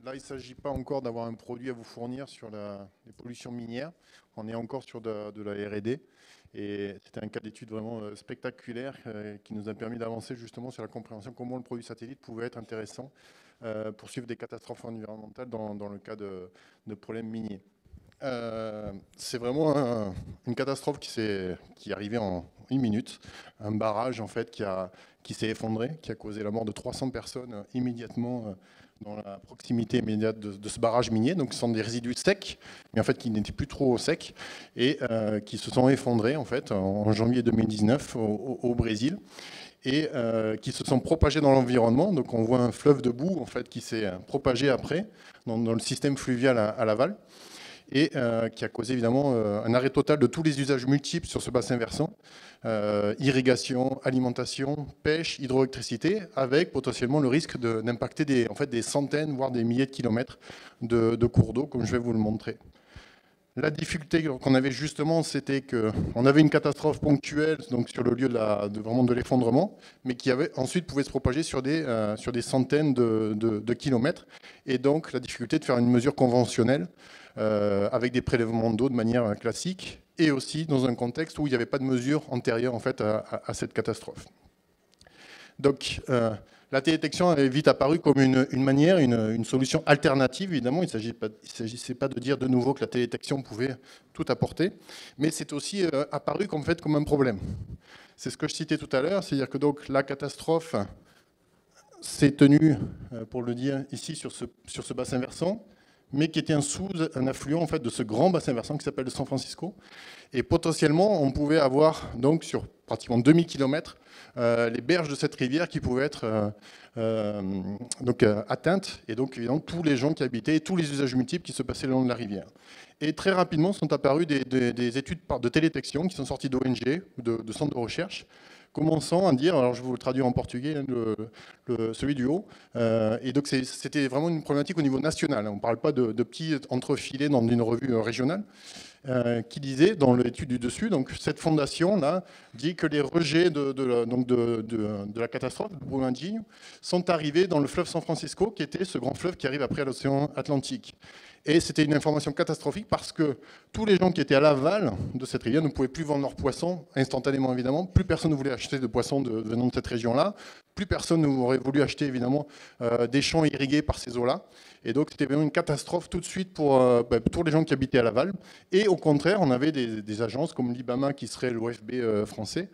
là, il ne s'agit pas encore d'avoir un produit à vous fournir sur les pollutions minières. On est encore sur de la R&D. Et c'était un cas d'étude vraiment spectaculaire qui nous a permis d'avancer justement sur la compréhension comment le produit satellite pouvait être intéressant pour suivre des catastrophes environnementales dans le cas de problèmes miniers. C'est vraiment une catastrophe qui est arrivée en une minute. Un barrage en fait qui s'est effondré, qui a causé la mort de 300 personnes immédiatement dans la proximité immédiate de ce barrage minier. Donc ce sont des résidus secs, mais en fait qui n'étaient plus trop secs et qui se sont effondrés en fait en janvier 2019 au Brésil et qui se sont propagés dans l'environnement. Donc on voit un fleuve de boue en fait qui s'est propagé après dans le système fluvial à l'aval, et qui a causé évidemment un arrêt total de tous les usages multiples sur ce bassin versant, irrigation, alimentation, pêche, hydroélectricité, avec potentiellement le risque d'impacter des centaines, voire des milliers de kilomètres de cours d'eau, comme je vais vous le montrer. La difficulté qu'on avait justement, c'était qu'on avait une catastrophe ponctuelle donc sur le lieu de l'effondrement, mais qui ensuite pouvait se propager sur des centaines de kilomètres. Et donc la difficulté de faire une mesure conventionnelle avec des prélèvements d'eau de manière classique, et aussi dans un contexte où il n'y avait pas de mesure antérieure en fait, à cette catastrophe. Donc, la télédétection est vite apparue comme une manière, une solution alternative, évidemment. Il ne s'agissait pas de dire de nouveau que la télédétection pouvait tout apporter, mais c'est aussi apparu comme un problème. C'est ce que je citais tout à l'heure, c'est-à-dire que donc, la catastrophe s'est tenue, pour le dire ici, sur ce bassin versant, mais qui était sous un affluent en fait, de ce grand bassin versant qui s'appelle le San Francisco. Et potentiellement, on pouvait avoir donc, sur pratiquement 2000 km les berges de cette rivière qui pouvaient être atteintes, et donc évidemment tous les gens qui habitaient et tous les usages multiples qui se passaient le long de la rivière. Et très rapidement sont apparues des études de télédétection qui sont sorties d'ONG, de centres de recherche, commençant à dire, alors je vais vous le traduire en portugais, celui du haut, et donc c'était vraiment une problématique au niveau national. On ne parle pas de petits entrefilés dans une revue régionale, qui disait, dans l'étude du dessus, donc cette fondation-là dit que les rejets de la catastrophe de Brumadinho sont arrivés dans le fleuve San Francisco, qui était ce grand fleuve qui arrive après à l'océan Atlantique. Et c'était une information catastrophique parce que tous les gens qui étaient à l'aval de cette rivière ne pouvaient plus vendre leurs poissons instantanément, évidemment. Plus personne ne voulait acheter de poissons venant de cette région-là. Plus personne n'aurait voulu acheter, évidemment, des champs irrigués par ces eaux-là. Et donc, c'était vraiment une catastrophe tout de suite pour les gens qui habitaient à l'aval. Et au contraire, on avait des agences comme l'IBAMA, qui serait l'OFB français,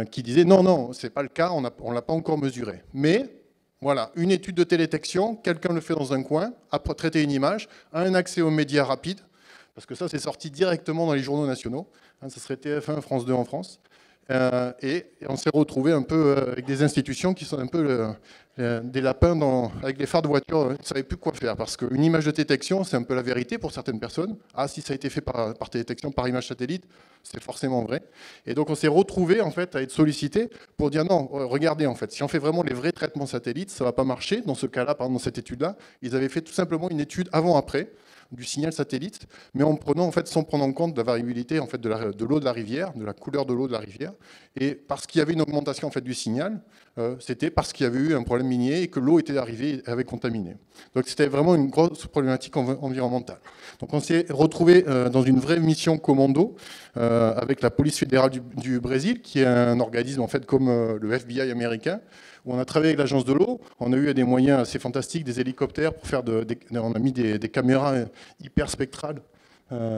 qui disaient non, ce n'est pas le cas, on ne l'a pas encore mesuré. Mais voilà, une étude de télédétection, quelqu'un le fait dans un coin, a traité une image, a un accès aux médias rapides, parce que ça, c'est sorti directement dans les journaux nationaux. Ça serait TF1, France 2 en France. Et on s'est retrouvé un peu avec des institutions qui sont un peu des lapins avec les phares de voiture, ils ne savaient plus quoi faire, parce qu'une image de détection, c'est un peu la vérité pour certaines personnes. Ah, si ça a été fait par télédétection, par image satellite, c'est forcément vrai. Et donc on s'est retrouvé en fait à être sollicité pour dire non, regardez en fait, si on fait vraiment les vrais traitements satellites, ça ne va pas marcher. Dans ce cas-là, par exemple, dans cette étude-là, ils avaient fait tout simplement une étude avant-après du signal satellite, mais sans prendre en compte la variabilité en fait, de l'eau de la rivière, de la couleur de l'eau de la rivière, et parce qu'il y avait une augmentation en fait, du signal, c'était parce qu'il y avait eu un problème minier et que l'eau était arrivée et avait contaminé. Donc c'était vraiment une grosse problématique environnementale. Donc on s'est retrouvé dans une vraie mission commando avec la police fédérale du Brésil, qui est un organisme en fait, comme le FBI américain, où on a travaillé avec l'agence de l'eau, on a eu des moyens assez fantastiques, des hélicoptères pour faire on a mis des caméras hyper spectrales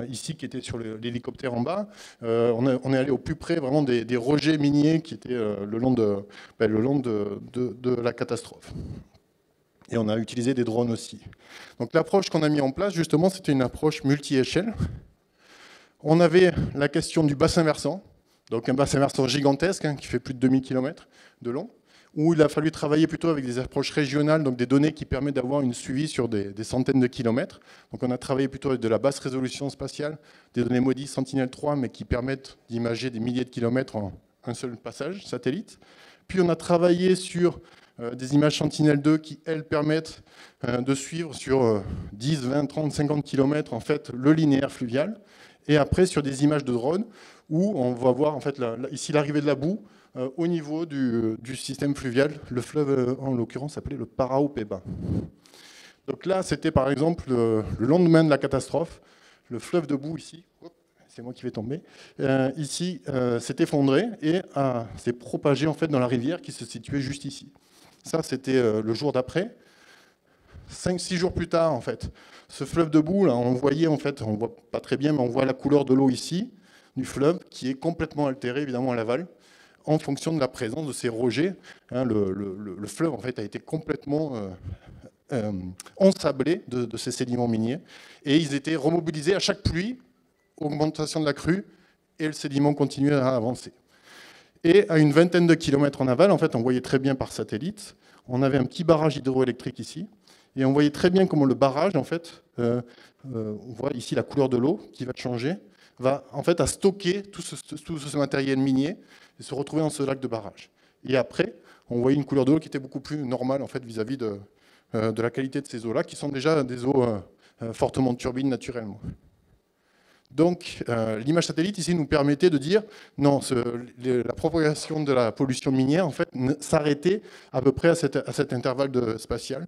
ici qui étaient sur l'hélicoptère en bas. On est allé au plus près vraiment des rejets miniers qui étaient le long de la catastrophe. Et on a utilisé des drones aussi. Donc l'approche qu'on a mis en place, justement, c'était une approche multi-échelle. On avait la question du bassin versant, donc un bassin versant gigantesque qui fait plus de 2000 km de long, où il a fallu travailler plutôt avec des approches régionales, donc des données qui permettent d'avoir une suivi sur des centaines de kilomètres. Donc on a travaillé plutôt avec de la basse résolution spatiale, des données MODIS Sentinel-3, mais qui permettent d'imager des milliers de kilomètres en un seul passage satellite. Puis on a travaillé sur des images Sentinel-2 qui, elles, permettent de suivre sur 10, 20, 30, 50 kilomètres en fait, le linéaire fluvial. Et après, sur des images de drone, où on va voir en fait, ici l'arrivée de la boue, au niveau du système fluvial. Le fleuve, en l'occurrence, s'appelait le Paraopeba. Donc là, c'était par exemple le lendemain de la catastrophe, le fleuve de boue ici, c'est moi qui vais tomber, ici s'est effondré et s'est propagé en fait dans la rivière qui se situait juste ici. Ça, c'était le jour d'après. 5-6 jours plus tard, en fait, ce fleuve de boue, là, on voyait, en fait, on voit pas très bien, mais on voit la couleur de l'eau ici, du fleuve, qui est complètement altérée, évidemment, à l'aval, en fonction de la présence de ces rejets. Hein, le fleuve, en fait, a été complètement ensablé de ces sédiments miniers, et ils étaient remobilisés à chaque pluie, augmentation de la crue, et le sédiment continuait à avancer. Et à une vingtaine de kilomètres en aval, en fait, on voyait très bien par satellite, on avait un petit barrage hydroélectrique ici, et on voyait très bien comment le barrage, en fait, on voit ici la couleur de l'eau qui va changer, va en fait à stocker tout ce matériel minier et se retrouver dans ce lac de barrage. Et après, on voyait une couleur de l'eau qui était beaucoup plus normale en fait vis-à-vis de la qualité de ces eaux-là, qui sont déjà des eaux fortement turbinées naturellement. Donc, l'image satellite ici nous permettait de dire non, la propagation de la pollution minière en fait s'arrêtait à peu près à cet intervalle spatial,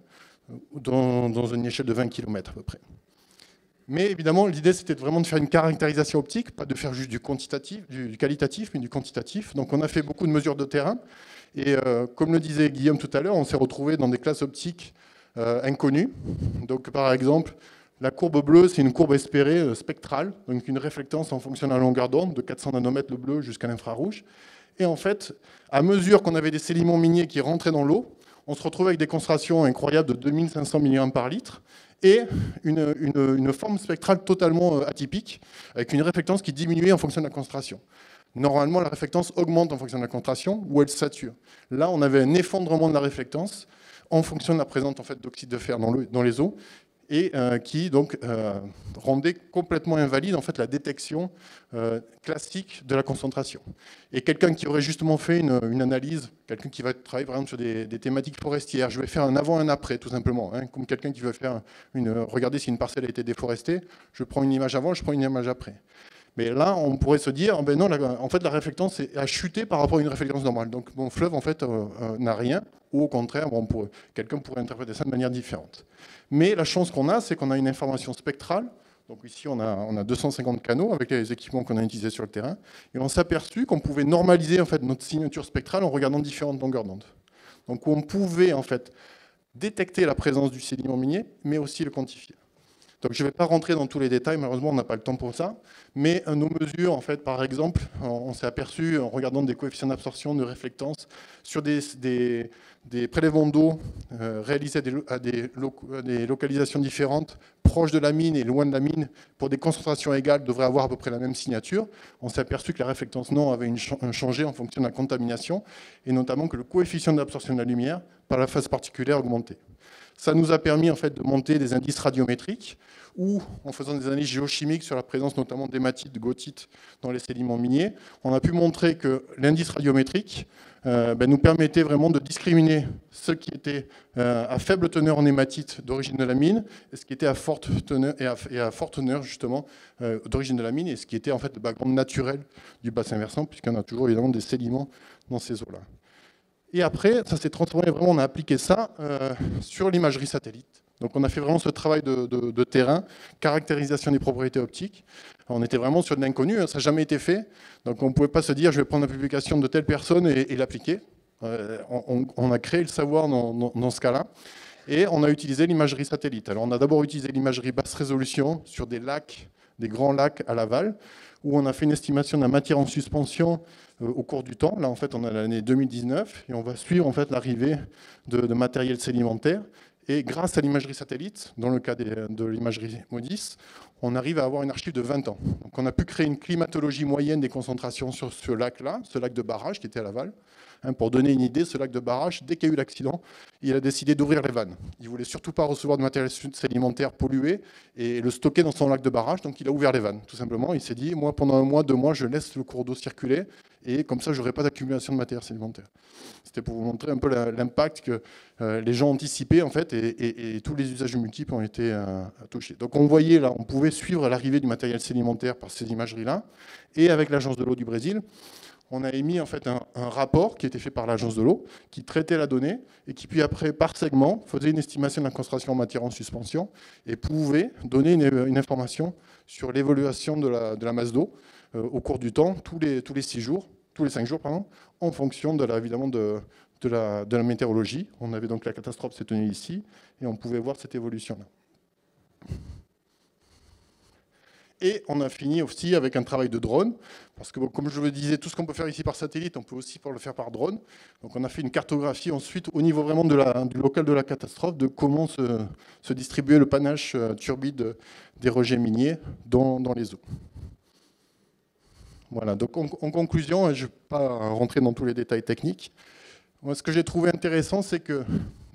dans une échelle de 20 km à peu près. Mais évidemment, l'idée, c'était vraiment de faire une caractérisation optique, pas de faire juste du quantitatif, du qualitatif, mais du quantitatif. Donc on a fait beaucoup de mesures de terrain. Et comme le disait Guillaume tout à l'heure, on s'est retrouvé dans des classes optiques inconnues. Donc par exemple, la courbe bleue, c'est une courbe espérée spectrale, donc une réflectance en fonction de la longueur d'onde, de 400 nanomètres le bleu jusqu'à l'infrarouge. Et en fait, à mesure qu'on avait des sédiments miniers qui rentraient dans l'eau, on se retrouvait avec des concentrations incroyables de 2500 mg par litre et une forme spectrale totalement atypique, avec une réflectance qui diminuait en fonction de la concentration. Normalement, la réflectance augmente en fonction de la concentration ou elle sature. Là, on avait un effondrement de la réflectance en fonction de la présence en fait, d'oxyde de fer dans les eaux, et qui donc rendait complètement invalide en fait, la détection classique de la concentration. Et quelqu'un qui aurait justement fait une analyse, quelqu'un qui va travailler par exemple sur des thématiques forestières, je vais faire un avant et un après tout simplement, hein, comme quelqu'un qui veut faire regarder si une parcelle a été déforestée, je prends une image avant, je prends une image après. Mais là, on pourrait se dire, ben non, en fait, la réflectance a chuté par rapport à une réflectance normale. Donc mon fleuve, en fait, n'a rien, ou au contraire, quelqu'un pourrait interpréter ça de manière différente. Mais la chance qu'on a, c'est qu'on a une information spectrale. Donc ici, on a 250 canaux avec les équipements qu'on a utilisés sur le terrain. Et on s'est aperçu qu'on pouvait normaliser en fait, notre signature spectrale en regardant différentes longueurs d'onde. Donc on pouvait en fait détecter la présence du sédiment minier, mais aussi le quantifier. Donc je ne vais pas rentrer dans tous les détails, malheureusement on n'a pas le temps pour ça, mais nos mesures, en fait, par exemple, on s'est aperçu en regardant des coefficients d'absorption, de réflectance, sur des prélèvements d'eau réalisés à des localisations différentes, proches de la mine et loin de la mine, pour des concentrations égales, devraient avoir à peu près la même signature. On s'est aperçu que la réflectance non avait changé en fonction de la contamination, et notamment que le coefficient d'absorption de la lumière, par la phase particulière, augmentait. Ça nous a permis en fait, de monter des indices radiométriques ou en faisant des analyses géochimiques sur la présence notamment d'hématite, gothite dans les sédiments miniers, on a pu montrer que l'indice radiométrique nous permettait vraiment de discriminer ce qui était à faible teneur en hématite d'origine de la mine et ce qui était à forte teneur, et à forte teneur justement d'origine de la mine et ce qui était en fait le background naturel du bassin versant puisqu'on a toujours évidemment des sédiments dans ces eaux-là. Et après, ça s'est transformé, vraiment, on a appliqué ça sur l'imagerie satellite. Donc on a fait vraiment ce travail de terrain, caractérisation des propriétés optiques. On était vraiment sur de l'inconnu, ça n'a jamais été fait. Donc on ne pouvait pas se dire, je vais prendre la publication de telle personne et l'appliquer. On a créé le savoir dans ce cas-là. Et on a utilisé l'imagerie satellite. Alors on a d'abord utilisé l'imagerie basse résolution sur des lacs, des grands lacs à l'aval, où on a fait une estimation de la matière en suspension au cours du temps. Là, en fait, on a l'année 2019 et on va suivre en fait, l'arrivée de matériel sédimentaire. Et grâce à l'imagerie satellite, dans le cas de l'imagerie MODIS, on arrive à avoir une archive de 20 ans. Donc on a pu créer une climatologie moyenne des concentrations sur ce lac-là, ce lac de barrage qui était à l'aval. Pour donner une idée, ce lac de barrage, dès qu'il y a eu l'accident, il a décidé d'ouvrir les vannes. Il ne voulait surtout pas recevoir de matériel sédimentaire pollué et le stocker dans son lac de barrage, donc il a ouvert les vannes, tout simplement. Il s'est dit, moi, pendant 1 mois, 2 mois, je laisse le cours d'eau circuler et comme ça, je n'aurai pas d'accumulation de matière sédimentaire. C'était pour vous montrer un peu l'impact que les gens anticipaient, en fait, et tous les usages multiples ont été touchés. Donc on voyait, là, on pouvait suivre l'arrivée du matériel sédimentaire par ces imageries-là, et avec l'Agence de l'eau du Brésil, on a émis en fait un rapport qui était fait par l'agence de l'eau, qui traitait la donnée et qui puis après, par segment, faisait une estimation de la concentration en matière en suspension et pouvait donner une information sur l'évaluation de la masse d'eau au cours du temps, tous les 5 jours, pardon, en fonction évidemment de la météorologie. On avait donc la catastrophe s'est tenue ici et on pouvait voir cette évolution-là. Et on a fini aussi avec un travail de drone, parce que comme je le disais, tout ce qu'on peut faire ici par satellite, on peut aussi le faire par drone. Donc on a fait une cartographie ensuite au niveau vraiment du local de la catastrophe, de comment se distribuer le panache turbide des rejets miniers dans les eaux. Voilà, donc en conclusion, je ne vais pas rentrer dans tous les détails techniques. Moi, ce que j'ai trouvé intéressant, c'est que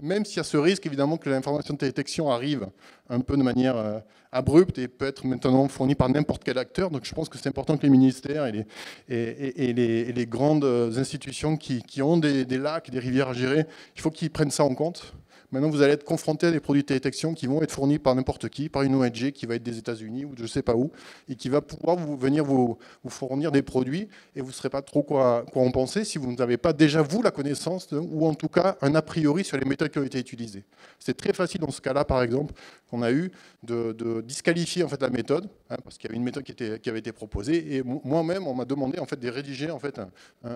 même s'il y a ce risque, évidemment, que l'information de détection arrive un peu de manière abrupte et peut être maintenant fournie par n'importe quel acteur, donc je pense que c'est important que les ministères et les grandes institutions qui ont des lacs, des rivières à gérer, il faut qu'ils prennent ça en compte. Maintenant, vous allez être confronté à des produits de détection qui vont être fournis par n'importe qui, par une ONG qui va être des États-Unis ou je ne sais pas où, et qui va pouvoir venir vous fournir des produits, et vous ne saurez pas trop quoi en penser si vous n'avez pas déjà, vous, la connaissance, ou en tout cas un a priori sur les méthodes qui ont été utilisées. C'est très facile dans ce cas-là, par exemple, qu'on a eu de disqualifier en fait, la méthode, hein, parce qu'il y avait une méthode qui avait été proposée, et moi-même, on m'a demandé en fait, de rédiger en fait,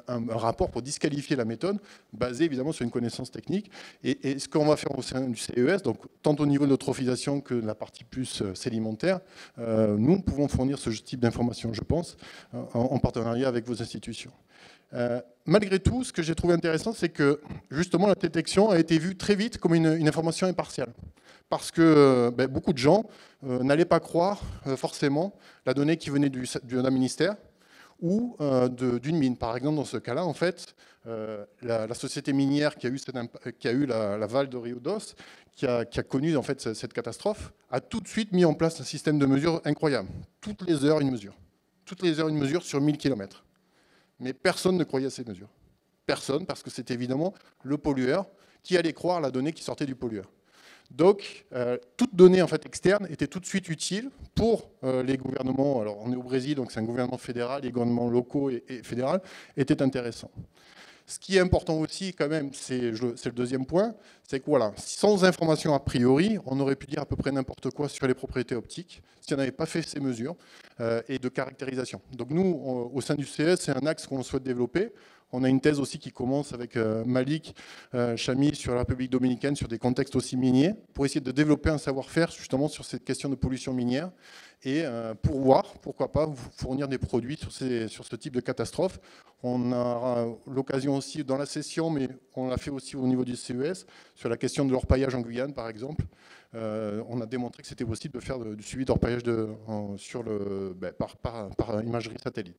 un rapport pour disqualifier la méthode, basé évidemment sur une connaissance technique, et ce qu'on va faire au sein du CES, donc tant au niveau de l'eutrophisation que de la partie plus sédimentaire, nous pouvons fournir ce type d'informations, je pense, en partenariat avec vos institutions. Malgré tout, ce que j'ai trouvé intéressant, c'est que justement la détection a été vue très vite comme une information impartiale. Parce que beaucoup de gens n'allaient pas croire forcément la donnée qui venait d'un ministère ou d'une mine. Par exemple, dans ce cas-là, en fait, la société minière qui a eu la Val de Rio Dos, qui a connu en fait, cette catastrophe, a tout de suite mis en place un système de mesure incroyable. Toutes les heures, une mesure. Toutes les heures, une mesure sur 1000 km. Mais personne ne croyait à ces mesures. Personne, parce que c'était évidemment le pollueur qui allait croire la donnée qui sortait du pollueur. Donc, toute donnée en fait, externe était tout de suite utile pour les gouvernements. Alors, on est au Brésil, donc c'est un gouvernement fédéral, les gouvernements locaux et fédéraux étaient intéressants. Ce qui est important aussi, quand même, c'est le deuxième point, c'est que voilà, sans information a priori, on aurait pu dire à peu près n'importe quoi sur les propriétés optiques si on n'avait pas fait ces mesures et de caractérisation. Donc nous, au sein du CES, c'est un axe qu'on souhaite développer. On a une thèse aussi qui commence avec Malik Chami sur la République dominicaine, sur des contextes aussi miniers, pour essayer de développer un savoir-faire justement sur cette question de pollution minière et pour voir, pourquoi pas, vous fournir des produits sur ce type de catastrophe. On aura l'occasion aussi dans la session, mais on l'a fait aussi au niveau du CES, sur la question de l'orpaillage en Guyane, par exemple. On a démontré que c'était possible de faire du suivi d'orpaillage par imagerie satellite,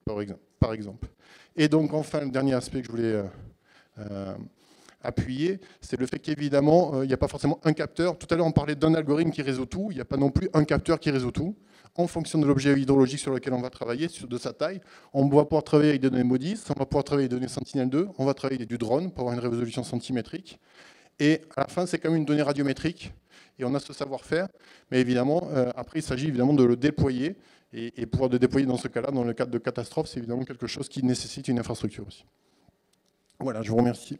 par exemple. Et donc, enfin, le dernier aspect que je voulais appuyer, c'est le fait qu'évidemment, il n'y a pas forcément un capteur. Tout à l'heure, on parlait d'un algorithme qui résout tout. Il n'y a pas non plus un capteur qui résout tout. En fonction de l'objet hydrologique sur lequel on va travailler, de sa taille, on va pouvoir travailler avec des données MODIS, on va pouvoir travailler avec des données Sentinel-2, on va travailler avec du drone pour avoir une résolution centimétrique. Et à la fin, c'est quand même une donnée radiométrique. Et on a ce savoir-faire. Mais évidemment, après, il s'agit évidemment de le déployer. Et pouvoir le déployer dans ce cas-là, dans le cadre de catastrophe, c'est évidemment quelque chose qui nécessite une infrastructure aussi. Voilà, je vous remercie.